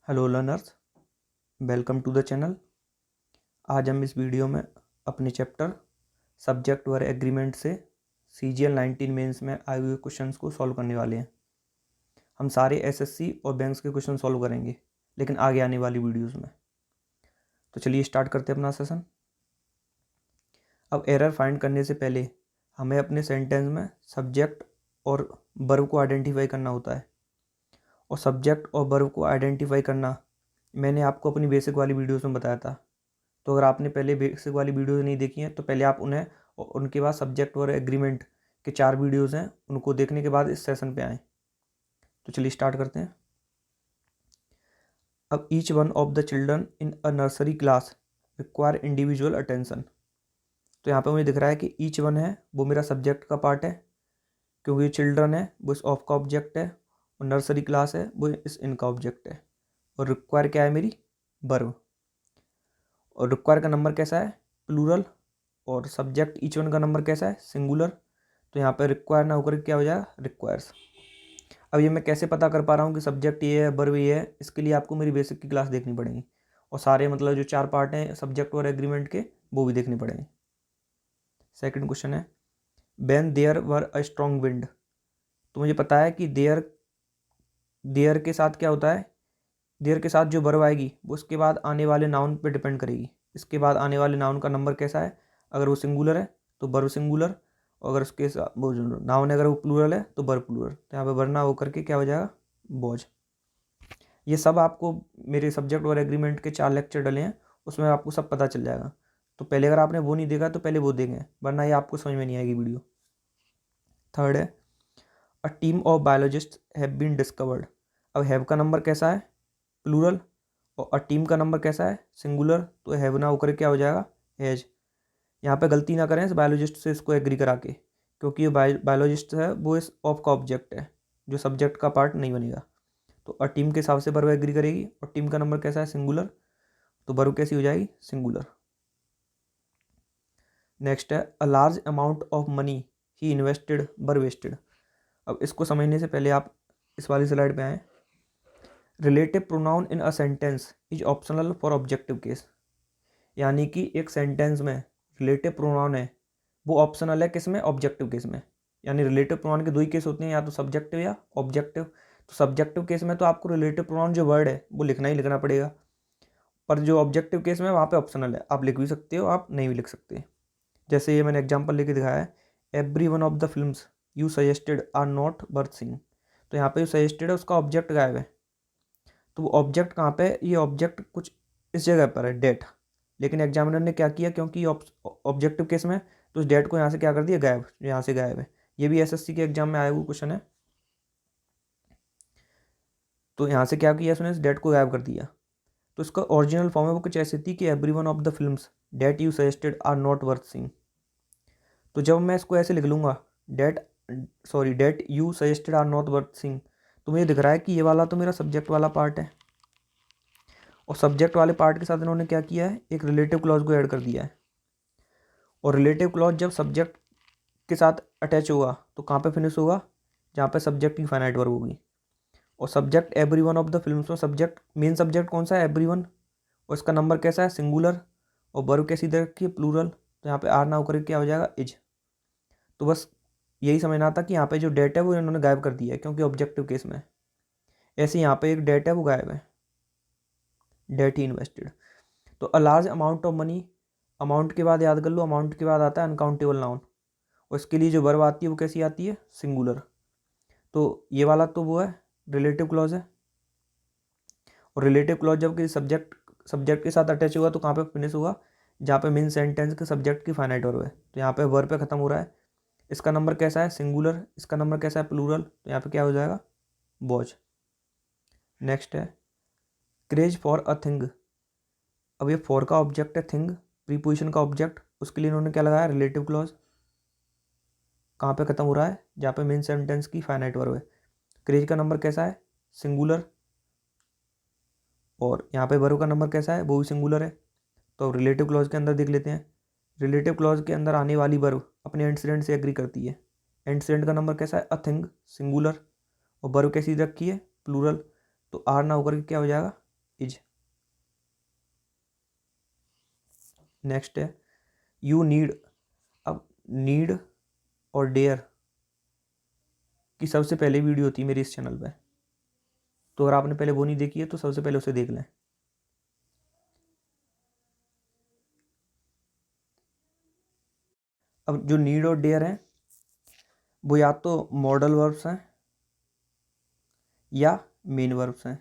Hello learners, welcome to the channel. आज हम इस वीडियो में अपने चैप्टर सब्जेक्ट वर एग्रीमेंट से CGL 19 मेंस में आए हुए क्वेश्चंस को सॉल्व करने वाले हैं। हम सारे SSC और बैंक्स के क्वेश्चन सॉल्व करेंगे, लेकिन आगे आने वाली वीडियोस में। तो चलिए स्टार्ट करते हैं अपना सेशन। अब एरर फाइंड करने से पहले हमें अपने सेंटेंस में सब्जेक्ट और वर्ब को आइडेंटिफाई करना होता है। और सब्जेक्ट और वर्ब को आइडेंटिफाई करना मैंने आपको अपनी बेसिक वाली वीडियोस में बताया था। तो अगर आपने पहले बेसिक वाली वीडियो नहीं देखी हैं तो पहले आप उन्हें और उनके बाद सब्जेक्ट और एग्रीमेंट के 4 वीडियोस हैं, उनको देखने के बाद इस सेशन पे आएँ। तो चलिए स्टार्ट करते हैं। अब each one of the children in a nursery class require individual attention. तो यहाँ पे मुझे दिख रहा है कि ईच वन है वो मेरा सब्जेक्ट का पार्ट है, क्योंकि चिल्ड्रन है वो इस ऑफ का ऑब्जेक्ट है, और नर्सरी क्लास है वो इस इन का ऑब्जेक्ट है, और रिक्वायर क्या है मेरी वर्ब। और रिक्वायर का नंबर कैसा है प्लूरल, और सब्जेक्ट ईच वन का नंबर कैसा है सिंगुलर। तो यहाँ पर रिक्वायर ना होकर क्या हो जाएगा रिक्वायर्स। अब ये मैं कैसे पता कर पा रहा हूँ कि सब्जेक्ट ये है वर्ब ये है, इसके लिए आपको मेरी बेसिक की क्लास देखनी पड़ेगी, और सारे मतलब जो 4 पार्ट हैं सब्जेक्ट और एग्रीमेंट के वो भी देखने पड़ेंगे। सेकंड क्वेश्चन है when there were a strong wind. तो मुझे पता है कि देयर के साथ क्या होता है, देयर के साथ जो वर्ब आएगी वो उसके बाद आने वाले नाउन पे डिपेंड करेगी। इसके बाद आने वाले नाउन का नंबर कैसा है, अगर वो सिंगुलर है तो वर्ब सिंगुलर, और अगर उसके साथ वो जो नाउन है अगर वो प्लूरल है तो वर्ब प्लूरल। तो यहाँ पे वरना होकर के क्या हो जाएगा बॉज। ये सब आपको मेरे सब्जेक्ट और एग्रीमेंट के 4 लेक्चर डले हैं, उसमें आपको सब पता चल जाएगा। तो पहले अगर आपने वो नहीं देखा तो पहले वो देखें, वरना ये आपको समझ में नहीं आएगी वीडियो। थर्ड है a team of biologist have been discovered. अब हैव का नंबर कैसा है प्लूरल, और अ टीम का नंबर कैसा है सिंगुलर, तो हैव ना होकर क्या हो जाएगा हैज। यहाँ पे गलती ना करें इस बायोलॉजिस्ट से इसको एग्री करा के, क्योंकि ये बायोलॉजिस्ट है वो इस ऑफ का ऑब्जेक्ट है, जो सब्जेक्ट का पार्ट नहीं बनेगा। तो अ टीम के हिसाब से वर्ब एग्री करेगी, और टीम का नंबर कैसा है सिंगुलर, तो वर्ब कैसी हो जाएगी सिंगुलर। नेक्स्ट है a large amount of money he invested were wasted. अब इसको समझने से पहले आप इस वाली स्लाइड पे आएँ। Relative pronoun in a sentence is optional for objective case. यानी कि एक सेंटेंस में रिलेटिव प्रोनाउन है वो ऑप्शनल है किस में ऑब्जेक्टिव केस में। यानी रिलेटिव प्रोनाउन के 2 ही केस होते हैं, या तो सब्जेक्टिव या ऑब्जेक्टिव। तो सब्जेक्टिव केस में तो आपको रिलेटिव प्रोनाउन जो वर्ड है वो लिखना ही लिखना पड़ेगा, पर जो ऑब्जेक्टिव केस में वहाँ पे ऑप्शनल है, आप लिख भी सकते हो आप नहीं भी लिख सकते। जैसे ये मैंने एग्जाम्पल लेके दिखाया है every one of the films you suggested are not worth seeing. तो यहाँ पे जो सजेस्टेड है उसका ऑब्जेक्ट गायब है, तो वो ऑब्जेक्ट कहाँ पे है, ये ऑब्जेक्ट कुछ इस जगह पर है डेट। लेकिन एग्जामिनर ने क्या किया, क्योंकि ऑब्जेक्टिव केस में तो उस डेट को यहाँ से क्या कर दिया गायब, यहाँ से गायब है। ये भी SSC के एग्जाम में आया हुआ क्वेश्चन है। तो यहाँ से क्या किया उसने इस डेट को गायब कर दिया। तो इसका ओरिजिनल फॉर्म है वो कुछ ऐसी थी कि every one of the films that you suggested are not worth seeing. तो जब मैं इसको ऐसे लिख लूँगा that you suggested are not worth seeing, तो मुझे दिख रहा है कि ये वाला तो मेरा सब्जेक्ट वाला पार्ट है, और सब्जेक्ट वाले पार्ट के साथ इन्होंने क्या किया है एक रिलेटिव क्लॉज को ऐड कर दिया है। और रिलेटिव क्लॉज जब सब्जेक्ट के साथ अटैच होगा तो कहाँ पे फिनिश होगा, जहाँ पे सब्जेक्ट की फाइनाइट वर्ब होगी। और subject every one of the films में सब्जेक्ट मेन सब्जेक्ट कौन सा है एवरी वन, और इसका नंबर कैसा है सिंगुलर, और वर्ब कैसी दे रखी है प्लूरल। तो यहाँ पे आर ना होकर क्या हो जाएगा इज। तो बस यही समझना था कि यहाँ पे जो डेट है वो इन्होंने गायब कर दिया है, क्योंकि ऑब्जेक्टिव केस में। ऐसे यहाँ पे एक डेट है वो गायब है, डेट ही इन्वेस्टेड। तो अ large amount of money, amount के बाद याद कर लो, अमाउंट के बाद आता है अनकाउंटेबल नाउन, और इसके लिए जो वर्ब आती है वो कैसी आती है सिंगुलर। तो ये वाला तो वो है रिलेटिव क्लॉज है, और रिलेटिव क्लॉज जब कि सब्जेक्ट के साथ अटैच होगा तो कहाँ पे फिनिश होगा, जहाँ पे मेन सेंटेंस के सब्जेक्ट की फाइनाइट वर्ब है। तो यहाँ पे वर्ब पे खत्म हो रहा है। इसका नंबर कैसा है सिंगुलर, इसका नंबर कैसा है प्लूरल, तो यहाँ पे क्या हो जाएगा वॉच। नेक्स्ट है क्रेज फॉर अ थिंग। अब ये फॉर का ऑब्जेक्ट है थिंग, प्रीपोजिशन का ऑब्जेक्ट, उसके लिए इन्होंने क्या लगाया रिलेटिव क्लॉज। कहाँ पे खत्म हो रहा है, जहाँ पे मेन सेंटेंस की फाइनाइट वर्ब है। क्रेज का नंबर कैसा है सिंगुलर, और यहाँ पे वर्ब का नंबर कैसा है वो भी सिंगुलर है। तो रिलेटिव क्लॉज के अंदर देख लेते हैं। रिलेटिव क्लॉज के अंदर आने वाली वर्ब अपने एंटीसीडेंट से एग्री करती है। एंटीसीडेंट का नंबर कैसा है अ थिंग सिंगुलर, और वर्ब कैसी रखी है प्लूरल। तो आर ना होकर के क्या हो जाएगा नेक्स्ट है यू नीड। अब नीड और डेयर की सबसे पहले वीडियो होती है मेरी इस चैनल पे, तो अगर आपने पहले वो नहीं देखी है तो सबसे पहले उसे देख लें। अब जो नीड और डेयर हैं वो या तो मॉडल वर्ब्स हैं या मेन वर्ब्स हैं।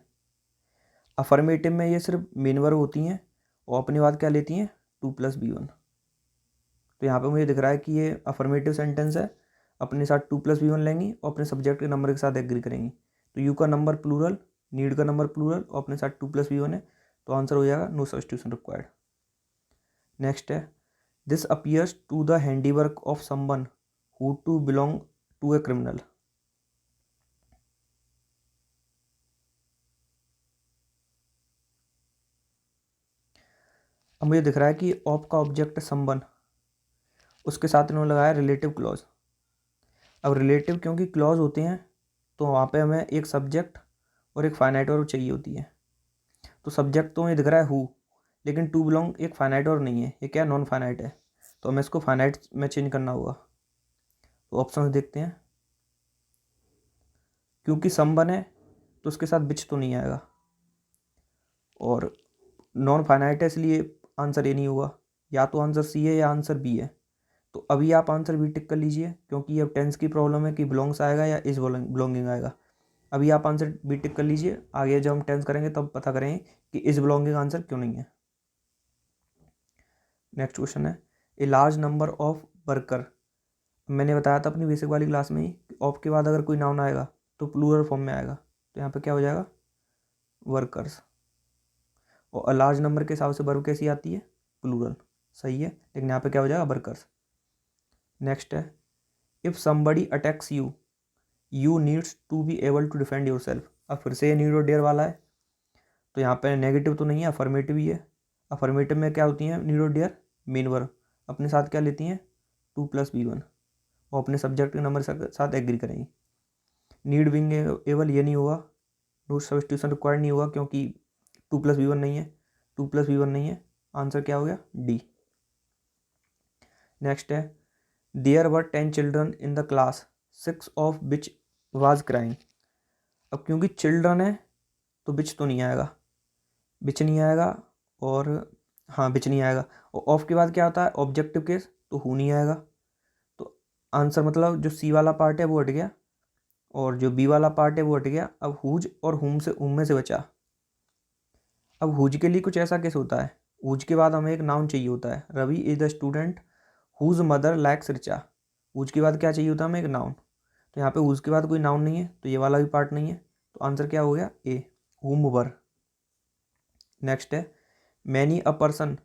अफर्मेटिव में ये सिर्फ मेन वर्ब होती हैं और अपनी बात क्या लेती हैं, 2+B1। तो यहाँ पे मुझे दिख रहा है कि ये अफर्मेटिव सेंटेंस है, अपने साथ 2+B1 लेंगी और अपने सब्जेक्ट के नंबर के साथ एग्री करेंगी। तो यू का नंबर प्लूरल, नीड का नंबर प्लूरल और अपने साथ 2+B1 है, तो आंसर हो जाएगा नो सब्स्टिट्यूशन रिक्वायर्ड। नेक्स्ट है this appears to the handiwork of someone who to belong to a criminal. अब मुझे दिख रहा है कि ऑफ का ऑब्जेक्ट समवन, उसके साथ इन्होंने लगाया रिलेटिव क्लॉज। अब रिलेटिव क्योंकि क्लॉज होते हैं तो वहाँ पे हमें एक सब्जेक्ट और एक फाइनाइट वर्ब चाहिए होती है। तो सब्जेक्ट तो मुझे दिख रहा है हु, लेकिन टू बिलोंग एक फाइनाइट वर्ब नहीं है, ये क्या नॉन फाइनाइट है, तो हमें इसको फाइनाइट में चेंज करना होगा। तो ऑप्शन देखते हैं, क्योंकि समवन है तो उसके साथ बिच तो नहीं आएगा, और नॉन फाइनाइट है इसलिए आंसर ए नहीं होगा। या तो आंसर सी है या आंसर बी है। तो अभी आप आंसर बी टिक कर लीजिए, क्योंकि अब टेंस की प्रॉब्लम है कि बिलोंग्स आएगा या इज बिलोंगिंग आएगा। अभी आप आंसर बी टिक कर लीजिए, आगे जब हम टेंस करेंगे तब पता करेंगे कि इज बिलोंगिंग आंसर क्यों नहीं है। नेक्स्ट क्वेश्चन है a large number of worker. मैंने बताया था अपनी बेसिक वाली क्लास में ही, ऑफ के बाद अगर कोई नाउन आएगा तो प्लूरल फॉर्म में आएगा, तो यहाँ पे क्या हो जाएगा, वर्कर्स। और अ लार्ज नंबर के हिसाब से वर्ब कैसी आती है, प्लूरल, सही है, लेकिन यहाँ पे क्या हो जाएगा, वर्कर्स। नेक्स्ट है if somebody attacks you, you needs to be able to defend yourself. अब फिर से ये नीड और डेयर वाला है, तो यहाँ पे नेगेटिव तो नहीं है, अफर्मेटिव ही है। अफर्मेटिव में क्या होती हैं नीड और डेयर, मेन वर्ब, अपने साथ क्या लेती हैं, 2+B1 और अपने सब्जेक्ट के नंबर के साथ एग्री करेंगी। नीड बिंग एबल ये नहीं होगा, नो सब्स्टिट्यूशन रिक्वायर्ड नहीं होगा, क्योंकि 2+B1 नहीं है, 2+B1 नहीं है, आंसर क्या हो गया, डी। नेक्स्ट है there were 10 children in the class 6 of which was crying. अब क्योंकि चिल्ड्रन है तो बिच तो नहीं आएगा, बिच नहीं आएगा, और हाँ बिच नहीं आएगा, और ऑफ के बाद क्या होता है ऑब्जेक्टिव केस, तो हु नहीं आएगा। तो आंसर मतलब जो सी वाला पार्ट है वो हट गया और जो बी वाला पार्ट है वो हट गया। अब हुज और हुम में से बचा। अब हुज के लिए कुछ ऐसा केस होता है, हुज के बाद हमें एक नाउन चाहिए होता है, Ravi is the student whose mother likes Richa. Whose के बाद क्या चाहिए होता है हमें, एक नाउन। तो यहाँ पे हुज के बाद कोई नाउन नहीं है, तो ये वाला भी पार्ट नहीं है, तो आंसर क्या हो गया, ए, हुम वर। नेक्स्ट है many a person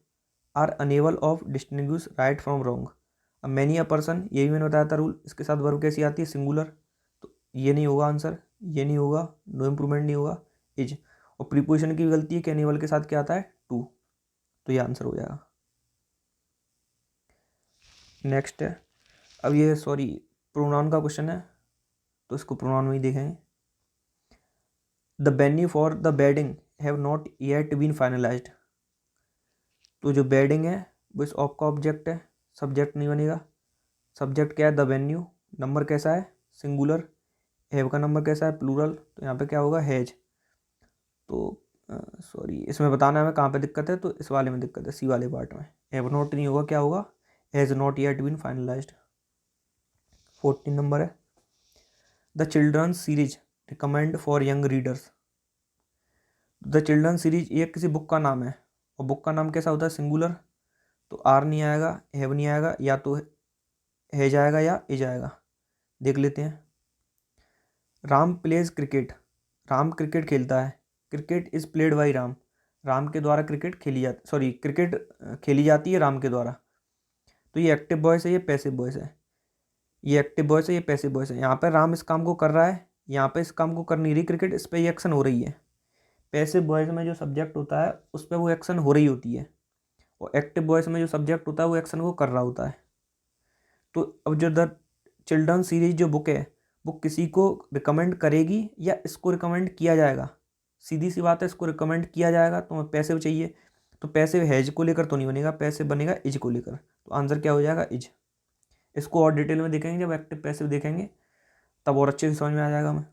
are unable of distinguish right from wrong. अब मैनी अ पर्सन, ये भी मैंने बताया था रूल, इसके साथ वर्ब कैसी आती है, सिंगुलर, तो ये नहीं होगा आंसर, ये नहीं होगा, नो इम्प्रूवमेंट नहीं होगा, इज। और प्रीपोजिशन की भी गलती है कि अनेबल के साथ क्या आता है, टू, तो ये आंसर हो जाएगा। नेक्स्ट है, अब ये सॉरी प्रोनाउन का क्वेश्चन है, तो इसको प्रोनाउन में ही देखेंगे। The venue for the wedding have not yet been finalised. तो जो बेडिंग है वो इस ऑफ का ऑब्जेक्ट है, सब्जेक्ट नहीं बनेगा। सब्जेक्ट क्या है, द वेन्यू, नंबर कैसा है, सिंगुलर, हैव का नंबर कैसा है, प्लूरल, तो यहाँ पे क्या होगा, हैज। तो सॉरी इसमें बताना है हमें कहाँ पे दिक्कत है, तो इस वाले में दिक्कत है, सी वाले पार्ट में। हैव नॉट नहीं होगा, क्या होगा, has not yet been finalized. 14 number है the children series recommend for young readers. The children series ये किसी बुक का नाम है, और बुक का नाम कैसा होता है, सिंगुलर, तो आर नहीं आएगा, हैव नहीं आएगा, या तो है जाएगा या इज आएगा। देख लेते हैं। Ram pledge cricket, Ram cricket खेलता है, cricket is played by Ram, Ram के द्वारा क्रिकेट खेली जाती, सॉरी क्रिकेट खेली जाती है राम के द्वारा। तो ये एक्टिव वॉइस है, ये पैसिव वॉइस है, ये एक्टिव वॉइस है, ये पैसिव वॉइस है। यहाँ पर राम इस काम को कर रहा है, यहाँ पे इस काम को कर नहीं रही क्रिकेट, इस पर ये एक्शन हो रही है। पैसिव वॉइस में जो सब्जेक्ट होता है उस पर वो एक्शन हो रही होती है, और एक्टिव वॉइस में जो सब्जेक्ट होता है वो एक्शन को कर रहा होता है। तो अब जो द चिल्ड्रन सीरीज जो बुक है वो किसी को रिकमेंड करेगी या इसको रिकमेंड किया जाएगा, सीधी सी बात है, इसको रिकमेंड किया जाएगा, तो हमें पैसिव चाहिए, तो पैसिव हैज को लेकर तो नहीं बनेगा, पैसिव बनेगा इज को लेकर। तो आंसर क्या हो जाएगा, इज। इसको और डिटेल में देखेंगे जब एक्टिव पैसिव देखेंगे, तब और अच्छे से समझ में आ जाएगा हमें।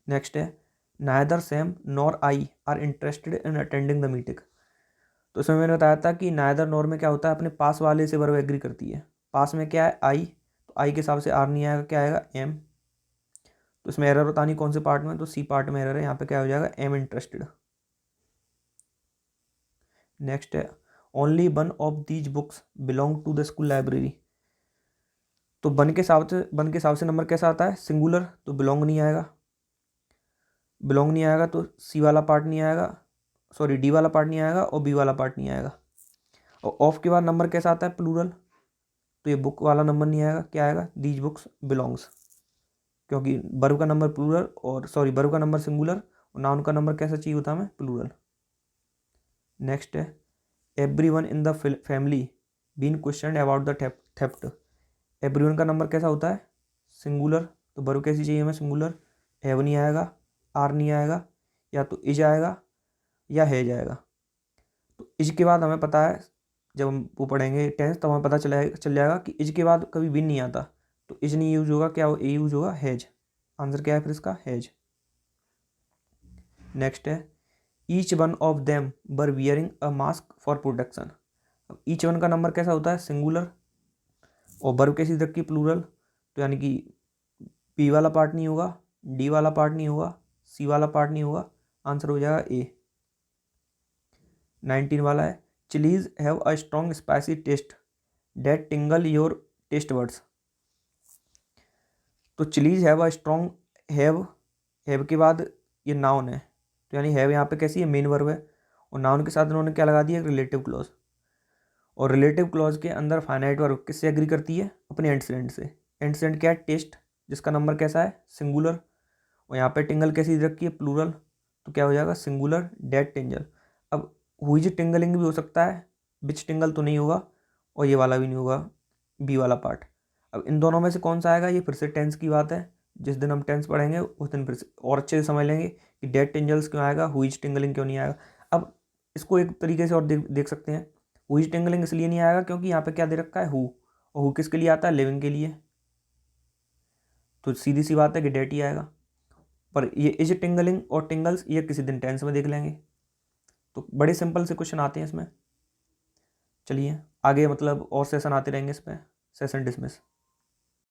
नेक्स्ट है neither Sam nor I R interested in attending the meeting. तो इसमें मैंने बताया था कि नाइदर नॉर में क्या होता है, अपने पास वाले से वर्ब एग्री करती है। पास में क्या है, आई, तो आई के हिसाब से आर नहीं आएगा, क्या आएगा, एम। तो इसमें एरर बतानी कौन से पार्ट में, तो सी पार्ट में एरर है, यहाँ पे क्या हो जाएगा, एम इंटरेस्टेड। नेक्स्ट है only one of these books belong to the school library. तो वन के हिसाब से नंबर कैसा आता है, सिंगुलर, तो बिलोंग नहीं आएगा। बिलोंग नहीं आएगा तो सी वाला पार्ट नहीं आएगा, सॉरी डी वाला पार्ट नहीं आएगा और बी वाला पार्ट नहीं आएगा। और ऑफ के बाद नंबर कैसा आता है, प्लूरल, तो ये बुक वाला नंबर नहीं आएगा, क्या आएगा, दीज बुक्स बिलोंग्स, क्योंकि वर्ब का नंबर प्लूरल और सॉरी वर्ब का नंबर सिंगुलर और नाउन का नंबर कैसा चाहिए होता है हमें, प्लूरल। नेक्स्ट है everyone in the family been question about the theft. Everyone का नंबर कैसा होता है, सिंगुलर, तो वर्ब कैसी चाहिए हमें, सिंगुलर। हैव नहीं आएगा, आर नहीं आएगा, या तो इज आएगा या है जाएगा। तो इज के बाद हमें पता है, जब हम वो पढ़ेंगे टेंस तब हमें पता चल जाएगा कि इज के बाद कभी भी नहीं आता, तो इज नहीं यूज होगा, क्या ए यूज होगा, हैज। आंसर क्या है फिर इसका, हैज। नेक्स्ट है each one of them were wearing a mask for protection. अब ईच वन का नंबर कैसा होता है, सिंगुलर, और वर्ब कैसी रखी, प्लूरल, तो यानी कि पी वाला पार्ट नहीं होगा, डी वाला पार्ट नहीं होगा, सी वाला पार्ट नहीं होगा, आंसर हो जाएगा ए। 19 वाला है chillies have a strong spicy taste that tingle your taste words. तो chillies have a strong, have के बाद ये नाउन है, तो यानी हैव यहाँ पे कैसी है, मेन वर्ब है, और नाउन के साथ उन्होंने क्या लगा दिया, रिलेटिव क्लॉज। और रिलेटिव क्लॉज के अंदर फाइनाइट वर्ब किससे एग्री करती है, अपने एंटीसेडेंट से। एंटीसेडेंट क्या है, टेस्ट, जिसका नंबर कैसा है, सिंगुलर, और यहाँ पे टिंगल कैसी रखी है, प्लूरल, तो क्या हो जाएगा, सिंगुलर डेट टिंगल। अब हुईज टिंगलिंग भी हो सकता है, बिच टिंगल तो नहीं होगा, और ये वाला भी नहीं होगा, बी वाला पार्ट। अब इन दोनों में से कौन सा आएगा, ये फिर से टेंस की बात है, जिस दिन हम टेंस पढ़ेंगे उस दिन फिर से और अच्छे से समझ लेंगे कि डेट टिंगल्स क्यों आएगा, हुईज टिंगलिंग क्यों नहीं आएगा। अब इसको एक तरीके से और देख सकते हैं, हुईज टिंगलिंग इसलिए नहीं आएगा क्योंकि यहाँ पे क्या दे रखा है, हु, और हु किसके लिए आता है, लिविंग के लिए, तो सीधी सी बात है कि डेट ही आएगा। पर ये इज टिंगलिंग और टिंगल्स ये किसी दिन टेंस में देख लेंगे। तो बड़े सिंपल से क्वेश्चन आते हैं इसमें। चलिए आगे मतलब और सेशन आते रहेंगे इस पर। Session dismiss.